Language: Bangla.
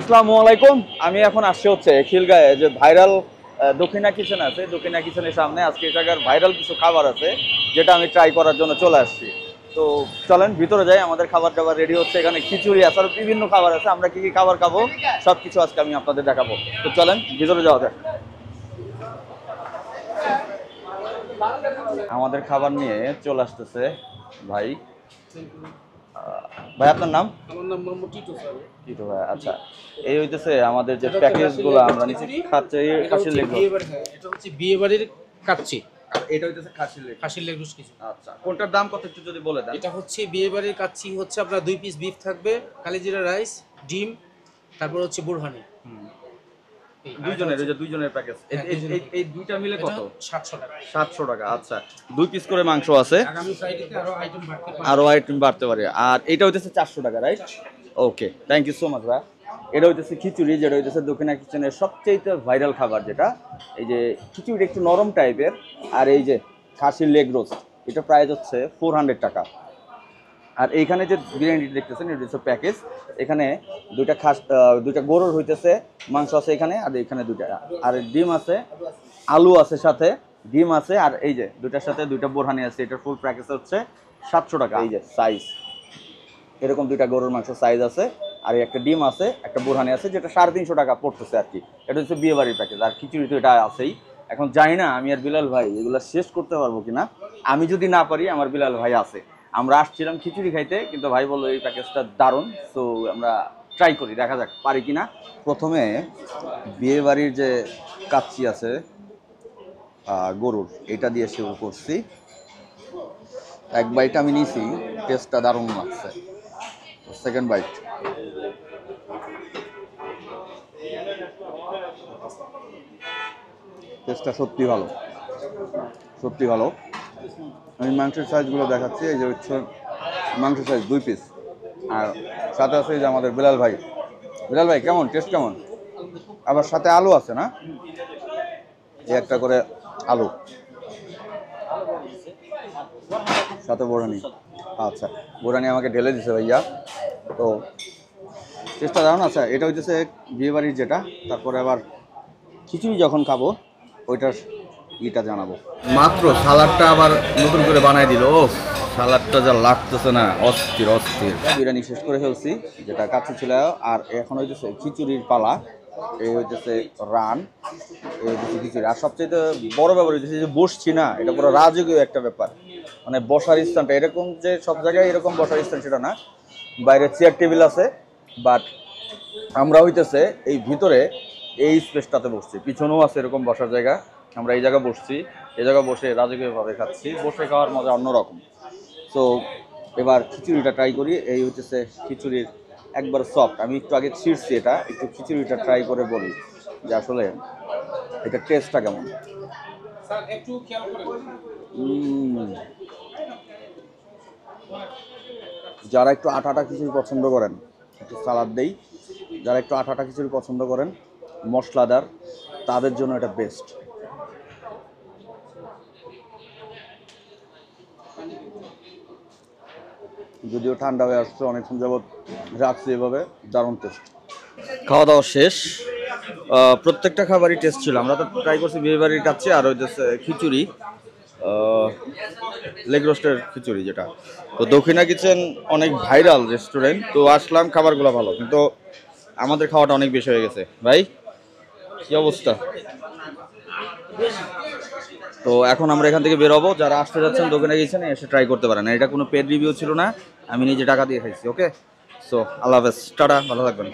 আসসালামু আলাইকুম। আমি এখন আসছি হচ্ছে খিলগাঁয়ে যে ভাইরাল দক্ষিণা কিচেন আছে। দক্ষিণা কিচেনের সামনে আজকে এই জায়গার ভাইরাল কিছু খাবার আছে যেটা আমি ট্রাই করার জন্য চলে আসছি। তো চলেন ভিতরে যাই। আমাদের খাবার দাবার রেডি হচ্ছে। এখানে খিচুড়ি আছে আর বিভিন্ন খাবার আছে। আমরা কি কি খাবার খাবো সব কিছু আজকে আমি আপনাদের দেখাবো। তো চলেন ভিতরে যাওয়া যাক। আমাদের খাবার নিয়ে চলে আসতেছে ভাই। ভাই আপনার নাম? আমার নাম মোহাম্মদ টিটু স্যার। টিটু ভাই, আচ্ছা। এই হইতেছে আমাদের যে প্যাকেজগুলো আমরা নিচে খাচ্ছে খাসির লেগ। এটা হচ্ছে বিয়ে বাড়ির কাচ্চি। আর এটা হইতেছে খাসির লেগ রোস্ট কিছু। আচ্ছা, কোনটার দাম কত একটু যদি বলে দেন। এটা হচ্ছে বিয়ে বাড়ির কাচ্চি হচ্ছে আপনার 2 পিস বিফ থাকবে, কালিজিরা রাইস, ডিম, তারপর হচ্ছে বুরহানি। দুইজনের ওই যে দুইজনের প্যাকেজ এই দুইটা মিলে কত? 700 টাকা। 700 টাকা। আচ্ছা, 2 পিস করে মাংস আছে। আগামী ফ্রাইডেতে আরো আইটেম বাড়তে পারে। আর এটা হইতেছে 400 টাকা, right? Okay, thank you so much ভাই। এটা হইতেছে খিচুড়ি, যেটা হইতেছে দক্ষিণা কিচেনের সবচেয়ে ভাইরাল খাবার, যেটা এই যে খিচুড়িটা একটু নরম টাইপের। আর এই যে খাসির লেগ রোস্ট, এটা প্রাইস হচ্ছে 400 টাকা। আর এইখানে যে বিরিয়ানি দেখতেছেন এটা হচ্ছে প্যাকেজ। এখানে দুইটা গরুর হইতেছে মাংস আছে এখানে, আর এখানে দুইটা, আর ডিম আছে, আলু আছে সাথে, ডিম আছে, আর এই যে দুইটার সাথে দুইটা বোরহানি আছে। এটার ফুল প্যাকেজ হচ্ছে 700 টাকা। এই যে সাইজ এরকম দুইটা গরুর মাংস সাইজ আছে, আর একটা ডিম আছে, একটা বোরহানি আছে, যেটা 350 টাকা পড়তেছে আর কি। এটা হচ্ছে বিয়ে বাড়ির প্যাকেজ। আর খিচুড়ি তো এটা আছেই। এখন জানি না আমি আর বিলাল ভাই এগুলো শেষ করতে পারবো কিনা। আমি যদি না পারি, আমার বিলাল ভাই আছে। আমরা আসছিলাম খিচুড়ি খাইতে, কিন্তু ভাই বললো এই প্যাকেজটা দারুণ। সো আমরা ট্রাই করি, দেখা যাক পারি কিনা। প্রথমে বিয়ে বাড়ির যে কাচ্চি আছে গরুর, এটা দিয়ে শুরু করছি। এক বাইট আমি নিছি, টেস্টটা দারুণ লাগছে। সেকেন্ড বাইট, টেস্টটা সত্যি ভালো, সত্যি ভালো। আমি মাংসের সাইজগুলো দেখাচ্ছি। এই যে হচ্ছে মাংসের সাইজ 2 পিস, আর সাথে আছে এই যে আমাদের বিলাল ভাই। বিলাল ভাই কেমন, টেস্ট কেমন? আবার সাথে আলু আছে না, এই একটা করে আলু, সাথে বোরহানি। আচ্ছা, বোরহানি আমাকে ঢেলে দিছে ভাইয়া। তো টেস্টটা দারুণ। আচ্ছা, এটা হইতেছে বিয়েবাড়ির যেটা। তারপরে আবার খিচুড়ি যখন খাবো ওইটার ইটা জানাবো। মাত্র সালাডটা আবার নতুন করে বানাই দিল। ও সালাডটা যা লাগতেছে না, অস্থির অস্থির। বিরিয়ানি শেষ করে ফেলছি, যেটা কাছে ছিল। আর এখন হইতেছে খিচুড়ির পালা। এই হইতেছে রান, এই হইতেছে খিচুড়ি। আর সবচেয়ে বড় ব্যাপার হইতেছে যে বসছি না, এটা পুরো রাজকীয় একটা ব্যাপার। মানে বসার স্থানটা এরকম যে সব জায়গায় এরকম বসার স্থান সেটা না, বাইরে চেয়ার টেবিল আছে। বাট আমরা হইতেছে এই ভিতরে এই স্পেসটাতে বসছি, পিছনেও আছে এরকম বসার জায়গা। আমরা এই জায়গায় বসছি, এই জায়গায় বসে রাজকীয়ভাবে খাচ্ছি। বসে খাওয়ার মজা অন্যরকম। সো এবার খিচুড়িটা ট্রাই করি। এই হচ্ছে খিচুড়ির একবার সফট। আমি একটু আগে ছিঁড়ছি, এটা একটু খিচুড়িটা ট্রাই করে বলি যে আসলে এটা টেস্টটা কেমন। যারা একটু আটা আটা খিচুড়ি পছন্দ করেন, একটু সালাদ দেই। যারা একটু আটা আটা খিচুড়ি পছন্দ করেন মশলাদার, তাদের জন্য এটা বেস্ট। যদিও ঠান্ডা হয়ে আসছে, অনেকক্ষণ যাবৎ রাখছি এভাবে, দারুণ টেস্ট। খাওয়া দাওয়া শেষ। প্রত্যেকটা খাবারই টেস্ট ছিল। আমরা তো ট্রাই করছি বিয়ে বাড়ির কাছে, আর হইতেছে খিচুড়ি, লেগ রোস্টের খিচুড়ি যেটা। তো দক্ষিণা কিচেন অনেক ভাইরাল রেস্টুরেন্ট। তো আসলাম, খাবারগুলো ভালো, কিন্তু আমাদের খাওয়াটা অনেক বেশি হয়ে গেছে। ভাই কি অবস্থা? তো এখন আমরা এখান থেকে বেরোবো। যারা আসতে যাচ্ছেন দক্ষিণা কিচেনে এসে ট্রাই করতে পারেন। এটা কোনো পেড রিভিউ ছিল না, আমি নিজে টাকা দিয়ে খাইছি। ওকে, সো আল্লাহ হাফেজ, টাটা, ভালো থাকবেন।